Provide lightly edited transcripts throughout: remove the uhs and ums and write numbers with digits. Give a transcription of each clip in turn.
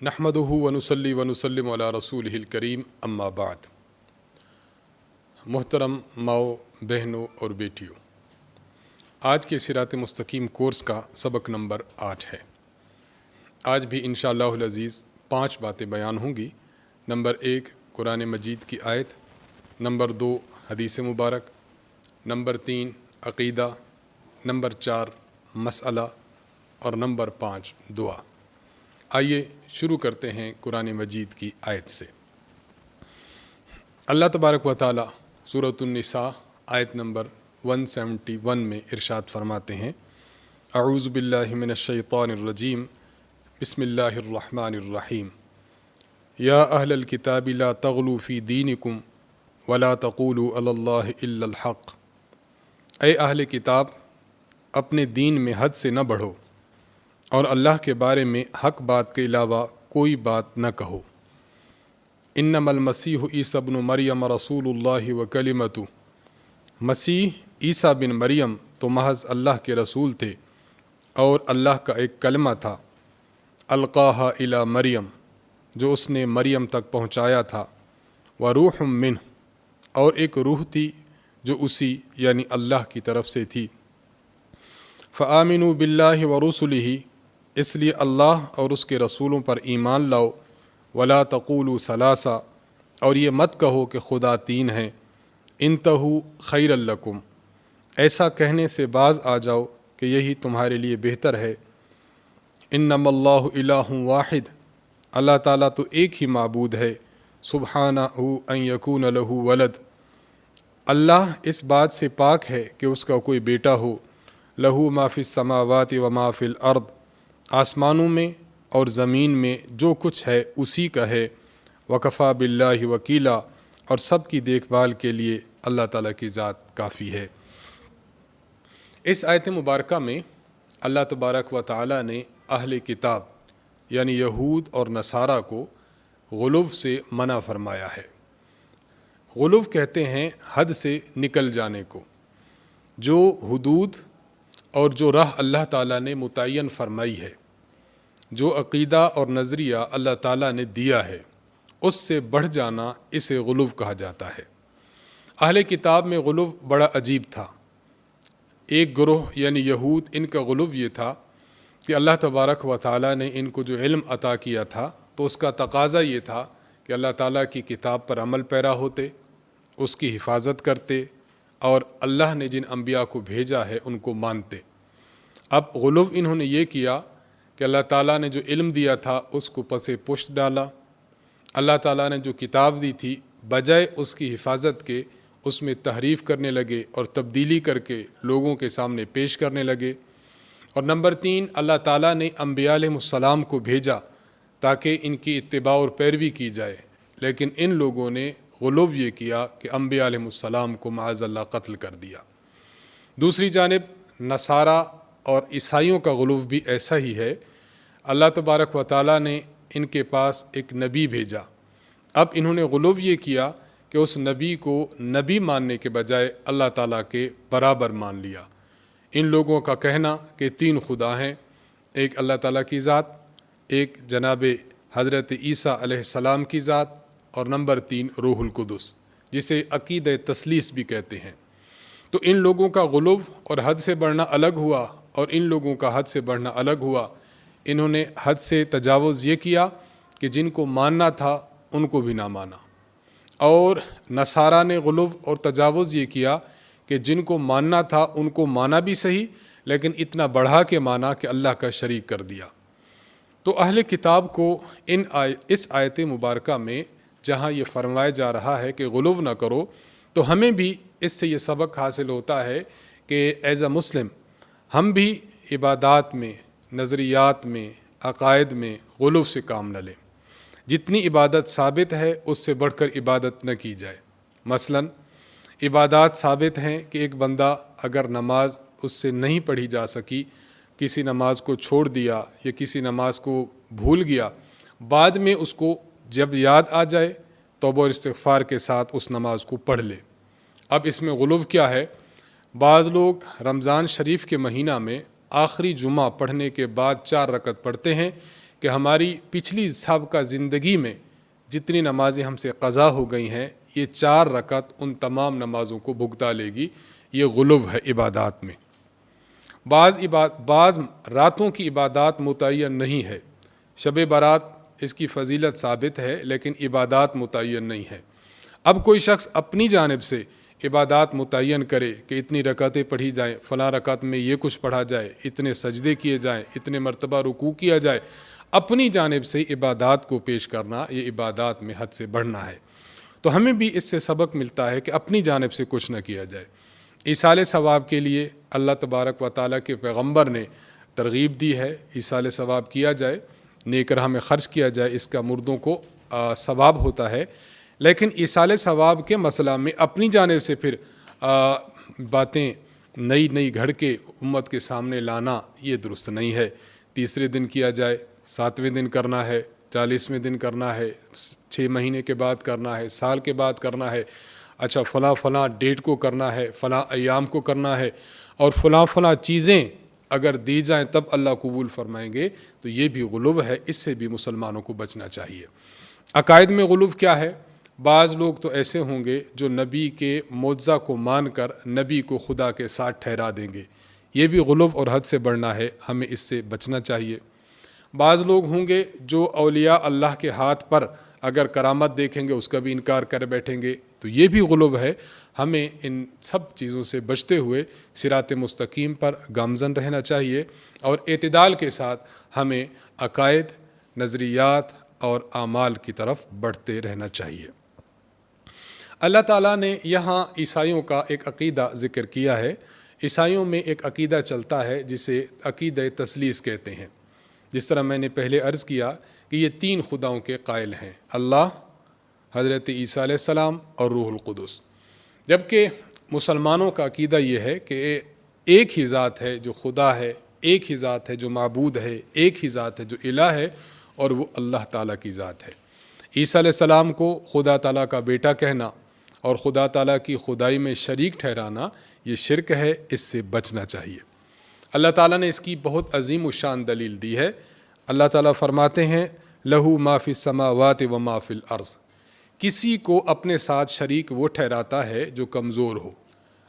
نحمدہ ونصلی ونسلم علی رسولہ الکریم اما بعد۔ محترم ماؤ، بہنوں اور بیٹیوں، آج کے صراط مستقیم کورس کا سبق نمبر 8 ہے۔ آج بھی انشاءاللہ العزیز 5 باتیں بیان ہوں گی۔ نمبر 1 قرآن مجید کی آیت، نمبر 2 حدیث مبارک، نمبر 3 عقیدہ، نمبر 4 مسئلہ اور نمبر 5 دعا۔ آئیے شروع کرتے ہیں قرآن مجید کی آیت سے۔ اللہ تبارک و تعالی سورۃ النساء آیت نمبر 171 میں ارشاد فرماتے ہیں، اعوذ باللہ من الشیطان الرجیم، بسم اللہ الرحمن الرحیم، یا اہل الکتاب لا تغلوا فی دینکم ولا تقولوا علی اللہ الا الحق۔ اے اہل کتاب، اپنے دین میں حد سے نہ بڑھو اور اللہ کے بارے میں حق بات کے علاوہ کوئی بات نہ کہو۔ انما المسیح عیسی ابن مریم رسول اللہ وکلمتہ، مسیح عیسیٰ بن مریم تو محض اللہ کے رسول تھے اور اللہ کا ایک کلمہ تھا، القاہا الی مریم، جو اس نے مریم تک پہنچایا تھا، وروح منہ، اور ایک روح تھی جو اسی یعنی اللہ کی طرف سے تھی۔ فآمنوا باللہ ورسلہ، اس لیے اللہ اور اس کے رسولوں پر ایمان لاؤ، ولا تقولوا ثلاثہ، اور یہ مت کہو کہ خدا 3 ہیں، انتہوا خیر لکم، ایسا کہنے سے باز آ جاؤ کہ یہی تمہارے لیے بہتر ہے۔ انما اللہ الہ واحد، اللہ تعالیٰ تو ایک ہی معبود ہے، سبحانہ ان یکون لہ ولد، اللہ اس بات سے پاک ہے کہ اس کا کوئی بیٹا ہو، لہ ما فی السماوات و ما فی الارض، آسمانوں میں اور زمین میں جو کچھ ہے اسی کا ہے، وکفیٰ باللہ وکیلا، اور سب کی دیکھ بھال کے لیے اللہ تعالیٰ کی ذات کافی ہے۔ اس آیت مبارکہ میں اللہ تبارک و تعالیٰ نے اہل کتاب یعنی یہود اور نصارہ کو غلو سے منع فرمایا ہے۔ غلو کہتے ہیں حد سے نکل جانے کو، جو حدود اور جو راہ اللہ تعالیٰ نے متعین فرمائی ہے، جو عقیدہ اور نظریہ اللہ تعالیٰ نے دیا ہے، اس سے بڑھ جانا اسے غلو کہا جاتا ہے۔ اہل کتاب میں غلو بڑا عجیب تھا۔ ایک گروہ یعنی یہود، ان کا غلو یہ تھا کہ اللہ تبارک و تعالیٰ نے ان کو جو علم عطا کیا تھا تو اس کا تقاضا یہ تھا کہ اللہ تعالیٰ کی کتاب پر عمل پیرا ہوتے، اس کی حفاظت کرتے اور اللہ نے جن انبیاء کو بھیجا ہے ان کو مانتے۔ اب غلو انہوں نے یہ کیا کہ اللہ تعالیٰ نے جو علم دیا تھا اس کو پس پشت ڈالا، اللہ تعالیٰ نے جو کتاب دی تھی بجائے اس کی حفاظت کے اس میں تحریف کرنے لگے اور تبدیلی کر کے لوگوں کے سامنے پیش کرنے لگے۔ اور نمبر 3، اللہ تعالیٰ نے انبیاء علیہ السلام کو بھیجا تاکہ ان کی اتباع اور پیروی کی جائے، لیکن ان لوگوں نے غلو یہ کیا کہ انبیاء علیہ السلام کو معاذ اللہ قتل کر دیا۔ دوسری جانب نصارہ اور عیسائیوں کا غلو بھی ایسا ہی ہے۔ اللہ تبارک و تعالیٰ نے ان کے پاس ایک نبی بھیجا، اب انہوں نے غلو یہ کیا کہ اس نبی کو نبی ماننے کے بجائے اللہ تعالیٰ کے برابر مان لیا۔ ان لوگوں کا کہنا کہ 3 خدا ہیں، ایک اللہ تعالیٰ کی ذات، ایک جناب حضرت عیسیٰ علیہ السلام کی ذات، اور نمبر 3 روح القدس، جسے عقیدہ تثلیث بھی کہتے ہیں۔ تو ان لوگوں کا غلو اور حد سے بڑھنا الگ ہوا، اور ان لوگوں کا حد سے بڑھنا الگ ہوا۔ انہوں نے حد سے تجاوز یہ کیا کہ جن کو ماننا تھا ان کو بھی نہ مانا، اور نصارہ نے غلو اور تجاوز یہ کیا کہ جن کو ماننا تھا ان کو مانا بھی صحیح، لیکن اتنا بڑھا کے مانا کہ اللہ کا شریک کر دیا۔ تو اہل کتاب کو اس آیت مبارکہ میں جہاں یہ فرمایا جا رہا ہے کہ غلو نہ کرو، تو ہمیں بھی اس سے یہ سبق حاصل ہوتا ہے کہ ایز اے مسلم ہم بھی عبادات میں، نظریات میں، عقائد میں غلو سے کام نہ لیں۔ جتنی عبادت ثابت ہے اس سے بڑھ کر عبادت نہ کی جائے۔ مثلا عبادات ثابت ہیں کہ ایک بندہ اگر نماز اس سے نہیں پڑھی جا سکی، کسی نماز کو چھوڑ دیا یا کسی نماز کو بھول گیا، بعد میں اس کو جب یاد آ جائے توبہ اور استغفار کے ساتھ اس نماز کو پڑھ لے۔ اب اس میں غلو کیا ہے؟ بعض لوگ رمضان شریف کے مہینہ میں آخری جمعہ پڑھنے کے بعد 4 رکعت پڑھتے ہیں کہ ہماری پچھلی سابقہ زندگی میں جتنی نمازیں ہم سے قضا ہو گئی ہیں یہ 4 رکعت ان تمام نمازوں کو بھگتا لے گی۔ یہ غلو ہے عبادات میں۔ بعض راتوں کی عبادات متعین نہیں ہے، شب برات اس کی فضیلت ثابت ہے لیکن عبادات متعین نہیں ہے۔ اب کوئی شخص اپنی جانب سے عبادات متعین کرے کہ اتنی رکعتیں پڑھی جائیں، فلاں رکعت میں یہ کچھ پڑھا جائے، اتنے سجدے کیے جائیں، اتنے مرتبہ رکوع کیا جائے، اپنی جانب سے عبادات کو پیش کرنا یہ عبادات میں حد سے بڑھنا ہے۔ تو ہمیں بھی اس سے سبق ملتا ہے کہ اپنی جانب سے کچھ نہ کیا جائے۔ ایصال ثواب کے لیے اللہ تبارک و تعالیٰ کے پیغمبر نے ترغیب دی ہے، ایصال ثواب کیا جائے، نیک راہ میں خرچ کیا جائے، اس کا مردوں کو ثواب ہوتا ہے۔ لیکن ایصال ثواب کے مسئلہ میں اپنی جانب سے پھر باتیں نئی گھڑ کے امت کے سامنے لانا یہ درست نہیں ہے۔ 30 دن کیا جائے، 7ویں دن کرنا ہے، 40ویں دن کرنا ہے، 6 مہینے کے بعد کرنا ہے، سال کے بعد کرنا ہے، اچھا فلاں ڈیٹ کو کرنا ہے، فلاں ایام کو کرنا ہے، اور فلاں چیزیں اگر دی جائیں تب اللہ قبول فرمائیں گے، تو یہ بھی غلو ہے۔ اس سے بھی مسلمانوں کو بچنا چاہیے۔ عقائد میں غلو کیا ہے؟ بعض لوگ تو ایسے ہوں گے جو نبی کے معجزہ کو مان کر نبی کو خدا کے ساتھ ٹھہرا دیں گے، یہ بھی غلو اور حد سے بڑھنا ہے، ہمیں اس سے بچنا چاہیے۔ بعض لوگ ہوں گے جو اولیاء اللہ کے ہاتھ پر اگر کرامت دیکھیں گے اس کا بھی انکار کر بیٹھیں گے، تو یہ بھی غلو ہے۔ ہمیں ان سب چیزوں سے بچتے ہوئے صراط مستقیم پر گامزن رہنا چاہیے، اور اعتدال کے ساتھ ہمیں عقائد، نظریات اور اعمال کی طرف بڑھتے رہنا چاہیے۔ اللہ تعالیٰ نے یہاں عیسائیوں کا ایک عقیدہ ذکر کیا ہے۔ عیسائیوں میں ایک عقیدہ چلتا ہے جسے عقیدہ تثلیث کہتے ہیں۔ جس طرح میں نے پہلے عرض کیا کہ یہ 3 خداؤں کے قائل ہیں، اللہ، حضرت عیسیٰ علیہ السلام اور روح القدس۔ جبکہ مسلمانوں کا عقیدہ یہ ہے کہ ایک ہی ذات ہے جو خدا ہے، ایک ہی ذات ہے جو معبود ہے، ایک ہی ذات ہے جو الہ ہے، اور وہ اللہ تعالیٰ کی ذات ہے۔ عیسیٰ علیہ السلام کو خدا تعالیٰ کا بیٹا کہنا اور خدا تعالیٰ کی خدائی میں شریک ٹھہرانا یہ شرک ہے، اس سے بچنا چاہیے۔ اللہ تعالیٰ نے اس کی بہت عظیم الشان دلیل دی ہے۔ اللہ تعالیٰ فرماتے ہیں لہو ما فی السماوات و ما فی الارض، کسی کو اپنے ساتھ شریک وہ ٹھہراتا ہے جو کمزور ہو۔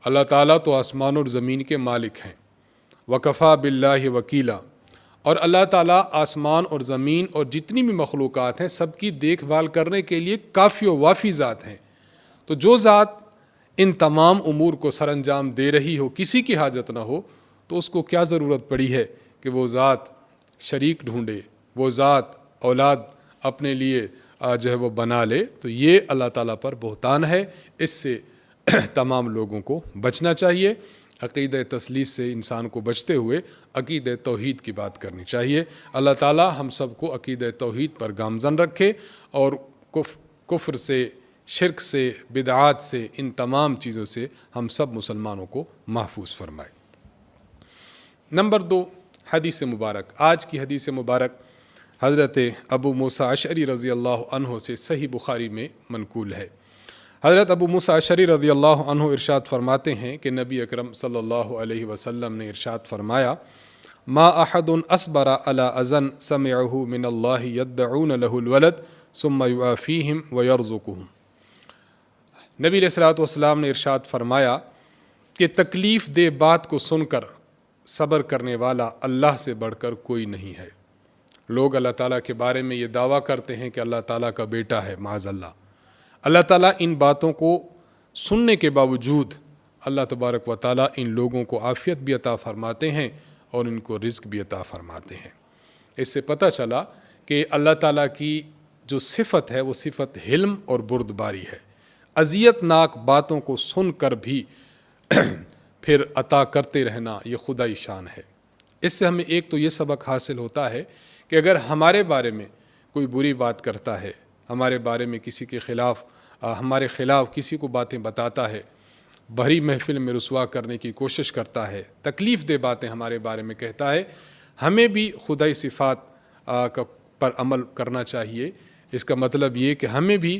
اللہ تعالیٰ تو آسمان اور زمین کے مالک ہیں۔ وکفا باللہ وکیلا، اور اللہ تعالیٰ آسمان اور زمین اور جتنی بھی مخلوقات ہیں سب کی دیکھ بھال کرنے کے لیے کافی و وافی ذات ہیں۔ تو جو ذات ان تمام امور کو سر انجام دے رہی ہو، کسی کی حاجت نہ ہو، تو اس کو کیا ضرورت پڑی ہے کہ وہ ذات شریک ڈھونڈے، وہ ذات اولاد اپنے لیے جو ہے وہ بنا لے؟ تو یہ اللہ تعالیٰ پر بہتان ہے، اس سے تمام لوگوں کو بچنا چاہیے۔ عقیدہ تثلیث سے انسان کو بچتے ہوئے عقیدہ توحید کی بات کرنی چاہیے۔ اللہ تعالیٰ ہم سب کو عقیدہ توحید پر گامزن رکھے، اور کفر سے، شرک سے، بدعات سے، ان تمام چیزوں سے ہم سب مسلمانوں کو محفوظ فرمائے۔ نمبر 2، حدیث مبارک۔ آج کی حدیث مبارک حضرت ابو موسیٰ اشعری رضی اللہ عنہ سے صحیح بخاری میں منقول ہے۔ حضرت ابو موسیٰ اشعری رضی اللہ عنہ ارشاد فرماتے ہیں کہ نبی اکرم صلی اللہ علیہ وسلم نے ارشاد فرمایا ما احد اصبر علی اذن سمعه من اللہ یدعون له الولد ثم یعافیہم ویرزقہم۔ نبی علیہ الصلوۃ والسلام نے ارشاد فرمایا کہ تکلیف دہ بات کو سن کر صبر کرنے والا اللہ سے بڑھ کر کوئی نہیں ہے۔ لوگ اللہ تعالیٰ کے بارے میں یہ دعویٰ کرتے ہیں کہ اللہ تعالیٰ کا بیٹا ہے، معاذ اللہ۔ اللہ تعالیٰ ان باتوں کو سننے کے باوجود اللہ تبارک و تعالیٰ ان لوگوں کو عافیت بھی عطا فرماتے ہیں اور ان کو رزق بھی عطا فرماتے ہیں۔ اس سے پتہ چلا کہ اللہ تعالیٰ کی جو صفت ہے وہ صفت حلم اور بردباری ہے۔ اذیت ناک باتوں کو سن کر بھی پھر عطا کرتے رہنا یہ خدائی شان ہے۔ اس سے ہمیں ایک تو یہ سبق حاصل ہوتا ہے کہ اگر ہمارے بارے میں کوئی بری بات کرتا ہے، ہمارے بارے میں کسی کے خلاف، ہمارے خلاف کسی کو باتیں بتاتا ہے، بھری محفل میں رسوا کرنے کی کوشش کرتا ہے، تکلیف دہ باتیں ہمارے بارے میں کہتا ہے، ہمیں بھی خدائی صفات پر عمل کرنا چاہیے۔ اس کا مطلب یہ کہ ہمیں بھی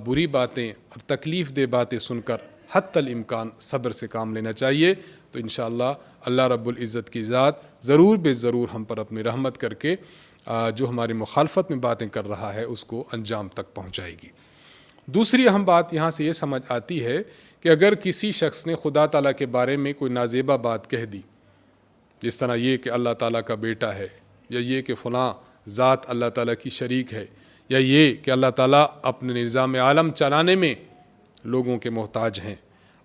بری باتیں اور تکلیف دہ باتیں سن کر حتی الامکان صبر سے کام لینا چاہیے۔ تو انشاءاللہ اللہ رب العزت کی ذات ضرور بے ضرور ہم پر اپنی رحمت کر کے جو ہماری مخالفت میں باتیں کر رہا ہے اس کو انجام تک پہنچائے گی۔ دوسری اہم بات یہاں سے یہ سمجھ آتی ہے کہ اگر کسی شخص نے خدا تعالیٰ کے بارے میں کوئی نازیبہ بات کہہ دی، جس طرح یہ کہ اللہ تعالیٰ کا بیٹا ہے، یا یہ کہ فلاں ذات اللہ تعالیٰ کی شریک ہے، یا یہ کہ اللہ تعالیٰ اپنے نظام عالم چلانے میں لوگوں کے محتاج ہیں،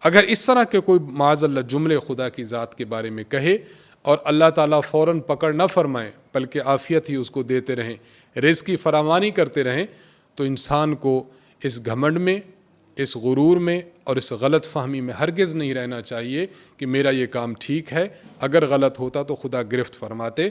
اگر اس طرح کے کوئی معاذ اللہ جملے خدا کی ذات کے بارے میں کہے اور اللہ تعالیٰ فوراً پکڑ نہ فرمائے بلکہ عافیت ہی اس کو دیتے رہیں، رزق کی فراوانی کرتے رہیں، تو انسان کو اس گھمنڈ میں، اس غرور میں اور اس غلط فہمی میں ہرگز نہیں رہنا چاہیے کہ میرا یہ کام ٹھیک ہے، اگر غلط ہوتا تو خدا گرفت فرماتے۔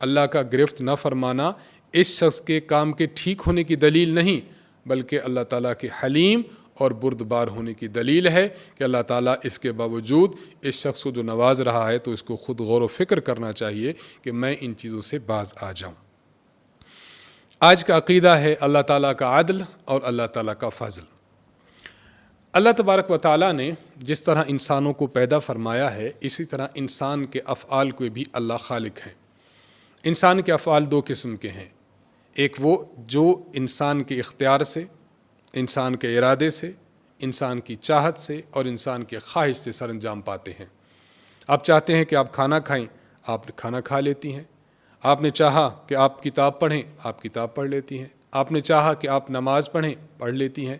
اللہ کا گرفت نہ فرمانا اس شخص کے کام کے ٹھیک ہونے کی دلیل نہیں، بلکہ اللہ تعالیٰ کے حلیم اور بردبار ہونے کی دلیل ہے کہ اللہ تعالیٰ اس کے باوجود اس شخص کو جو نواز رہا ہے تو اس کو خود غور و فکر کرنا چاہیے کہ میں ان چیزوں سے باز آ جاؤں۔ آج کا عقیدہ ہے اللہ تعالیٰ کا عدل اور اللہ تعالیٰ کا فضل۔ اللہ تبارک و تعالیٰ نے جس طرح انسانوں کو پیدا فرمایا ہے، اسی طرح انسان کے افعال کو بھی اللہ خالق ہے۔ انسان کے افعال دو قسم کے ہیں، ایک وہ جو انسان کے اختیار سے، انسان کے ارادے سے، انسان کی چاہت سے اور انسان کے خواہش سے سر انجام پاتے ہیں۔ آپ چاہتے ہیں کہ آپ کھانا کھائیں، آپ کھانا کھا لیتی ہیں۔ آپ نے چاہا کہ آپ کتاب پڑھیں، آپ کتاب پڑھ لیتی ہیں۔ آپ نے چاہا کہ آپ نماز پڑھیں، پڑھ لیتی ہیں۔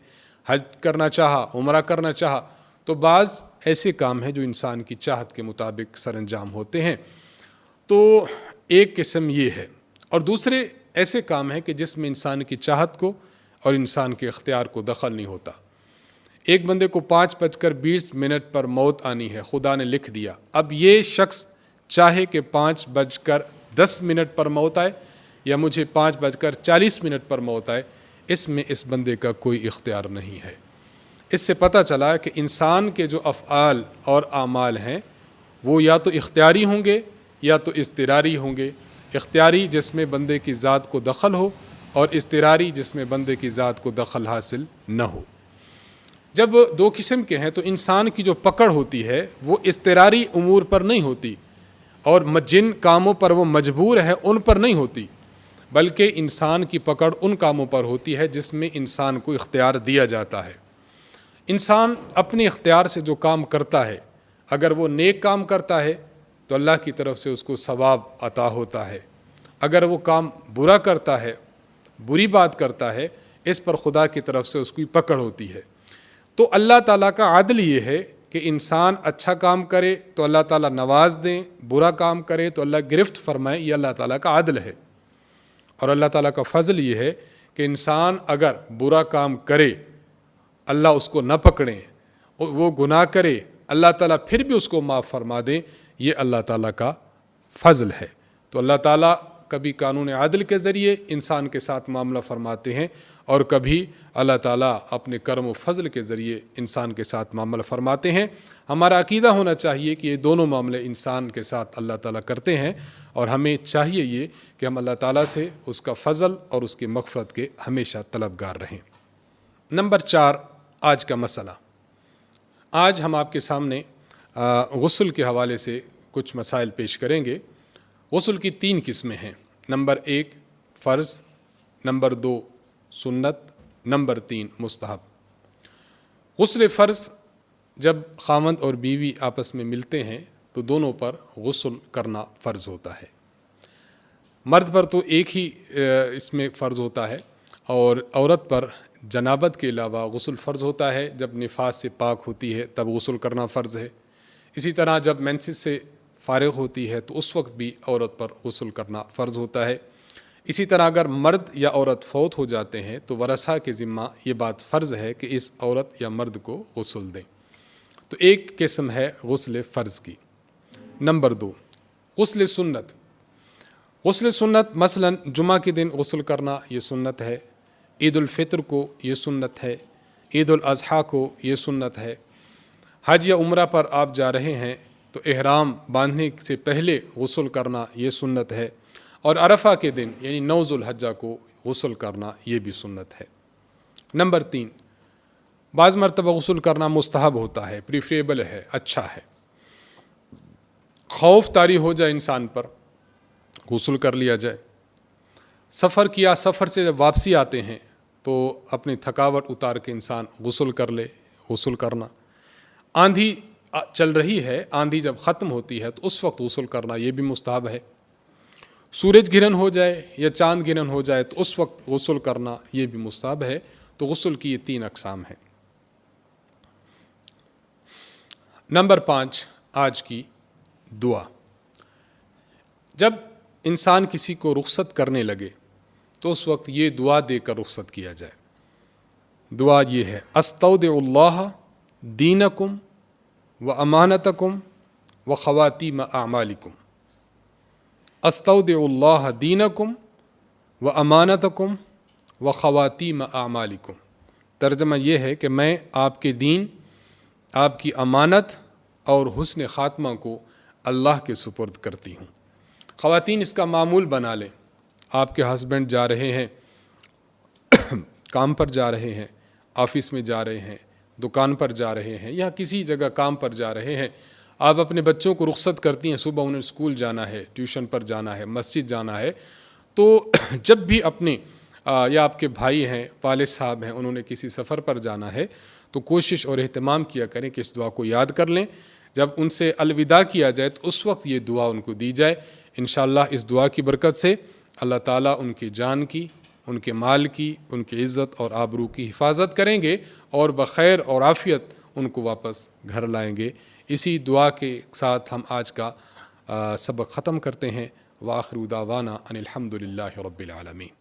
حج کرنا چاہا، عمرہ کرنا چاہا، تو بعض ایسے کام ہیں جو انسان کی چاہت کے مطابق سر انجام ہوتے ہیں۔ تو ایک قسم یہ ہے، اور دوسرے ایسے کام ہیں کہ جس میں انسان کی چاہت کو اور انسان کے اختیار کو دخل نہیں ہوتا۔ ایک بندے کو 5:20 پر موت آنی ہے، خدا نے لکھ دیا۔ اب یہ شخص چاہے کہ 5:10 پر موت آئے یا مجھے 5:40 پر موت آئے، اس میں اس بندے کا کوئی اختیار نہیں ہے۔ اس سے پتہ چلا کہ انسان کے جو افعال اور اعمال ہیں وہ یا تو اختیاری ہوں گے یا تو اضطراری ہوں گے۔ اختیاری جس میں بندے کی ذات کو دخل ہو، اور اضطراری جس میں بندے کی ذات کو دخل حاصل نہ ہو۔ جب دو قسم کے ہیں تو انسان کی جو پکڑ ہوتی ہے وہ اضطراری امور پر نہیں ہوتی، اور جن کاموں پر وہ مجبور ہے ان پر نہیں ہوتی، بلکہ انسان کی پکڑ ان کاموں پر ہوتی ہے جس میں انسان کو اختیار دیا جاتا ہے۔ انسان اپنے اختیار سے جو کام کرتا ہے، اگر وہ نیک کام کرتا ہے تو اللہ کی طرف سے اس کو ثواب عطا ہوتا ہے، اگر وہ کام برا کرتا ہے، بری بات کرتا ہے، اس پر خدا کی طرف سے اس کی پکڑ ہوتی ہے۔ تو اللہ تعالیٰ کا عدل یہ ہے کہ انسان اچھا کام کرے تو اللہ تعالیٰ نواز دیں، برا کام کرے تو اللہ گرفت فرمائے، یہ اللہ تعالیٰ کا عدل ہے۔ اور اللہ تعالیٰ کا فضل یہ ہے کہ انسان اگر برا کام کرے، اللہ اس کو نہ پکڑیں، وہ گناہ کرے، اللہ تعالیٰ پھر بھی اس کو معاف فرما دیں، یہ اللہ تعالیٰ کا فضل ہے۔ تو اللہ تعالیٰ کبھی قانون عدل کے ذریعے انسان کے ساتھ معاملہ فرماتے ہیں، اور کبھی اللہ تعالیٰ اپنے کرم و فضل کے ذریعے انسان کے ساتھ معاملہ فرماتے ہیں۔ ہمارا عقیدہ ہونا چاہیے کہ یہ دونوں معاملے انسان کے ساتھ اللہ تعالیٰ کرتے ہیں، اور ہمیں چاہیے یہ کہ ہم اللہ تعالیٰ سے اس کا فضل اور اس کی مغفرت کے ہمیشہ طلبگار رہیں۔ نمبر 4، آج کا مسئلہ۔ آج ہم آپ کے سامنے غسل کے حوالے سے کچھ مسائل پیش کریں گے۔ غسل کی 3 قسمیں ہیں۔ نمبر 1 فرض، نمبر 2 سنت، نمبر 3 مستحب۔ غسل فرض جب خاوند اور بیوی آپس میں ملتے ہیں تو دونوں پر غسل کرنا فرض ہوتا ہے۔ مرد پر تو ایک ہی اس میں فرض ہوتا ہے، اور عورت پر جنابت کے علاوہ غسل فرض ہوتا ہے۔ جب نفاس سے پاک ہوتی ہے تب غسل کرنا فرض ہے۔ اسی طرح جب مینسس سے فارغ ہوتی ہے تو اس وقت بھی عورت پر غسل کرنا فرض ہوتا ہے۔ اسی طرح اگر مرد یا عورت فوت ہو جاتے ہیں تو ورثہ کے ذمہ یہ بات فرض ہے کہ اس عورت یا مرد کو غسل دیں۔ تو ایک قسم ہے غسل فرض کی۔ نمبر 2 غسل سنت۔ غسل سنت مثلا جمعہ کے دن غسل کرنا یہ سنت ہے، عید الفطر کو یہ سنت ہے، عید الاضحیٰ کو یہ سنت ہے۔ حج یا عمرہ پر آپ جا رہے ہیں تو احرام باندھنے سے پہلے غسل کرنا یہ سنت ہے، اور عرفہ کے دن یعنی 9 ذو الحجہ کو غسل کرنا یہ بھی سنت ہے۔ نمبر 3 بعض مرتبہ غسل کرنا مستحب ہوتا ہے، پریفریبل ہے، اچھا ہے۔ خوف طاری ہو جائے انسان پر، غسل کر لیا جائے۔ سفر کیا، سفر سے جب واپسی آتے ہیں تو اپنی تھکاوٹ اتار کے انسان غسل کر لے، غسل کرنا۔ آندھی چل رہی ہے، آندھی جب ختم ہوتی ہے تو اس وقت غسل کرنا یہ بھی مستحب ہے۔ سورج گرہن ہو جائے یا چاند گرہن ہو جائے تو اس وقت غسل کرنا یہ بھی مستحب ہے۔ تو غسل کی یہ 3 اقسام ہیں۔ نمبر 5 آج کی دعا۔ جب انسان کسی کو رخصت کرنے لگے تو اس وقت یہ دعا دے کر رخصت کیا جائے۔ دعا یہ ہے: استودع اللہ دینکم و امانتکم و خواتیم اعمالکم۔ استودع اللہ دینکم و امانتکم و خواتیم اعمالکم۔ ترجمہ یہ ہے کہ میں آپ کے دین، آپ کی امانت اور حسن خاتمہ کو اللہ کے سپرد کرتی ہوں۔ خواتین اس کا معمول بنا لیں۔ آپ کے ہسبینڈ جا رہے ہیں، کام پر جا رہے ہیں، آفس میں جا رہے ہیں، دکان پر جا رہے ہیں یا کسی جگہ کام پر جا رہے ہیں، آپ اپنے بچوں کو رخصت کرتی ہیں، صبح انہیں اسکول جانا ہے، ٹیوشن پر جانا ہے، مسجد جانا ہے، تو جب بھی اپنے یا آپ کے بھائی ہیں، والد صاحب ہیں، انہوں نے کسی سفر پر جانا ہے تو کوشش اور اہتمام کیا کریں کہ اس دعا کو یاد کر لیں۔ جب ان سے الوداع کیا جائے تو اس وقت یہ دعا ان کو دی جائے۔ انشاءاللہ اس دعا کی برکت سے اللہ تعالیٰ ان کی جان کی، ان کے مال کی، ان کی عزت اور آبرو کی حفاظت کریں گے اور بخیر اور عافیت ان کو واپس گھر لائیں گے۔ اسی دعا کے ساتھ ہم آج کا سبق ختم کرتے ہیں۔ وآخر دعوانا ان الحمد للہ رب العالمین۔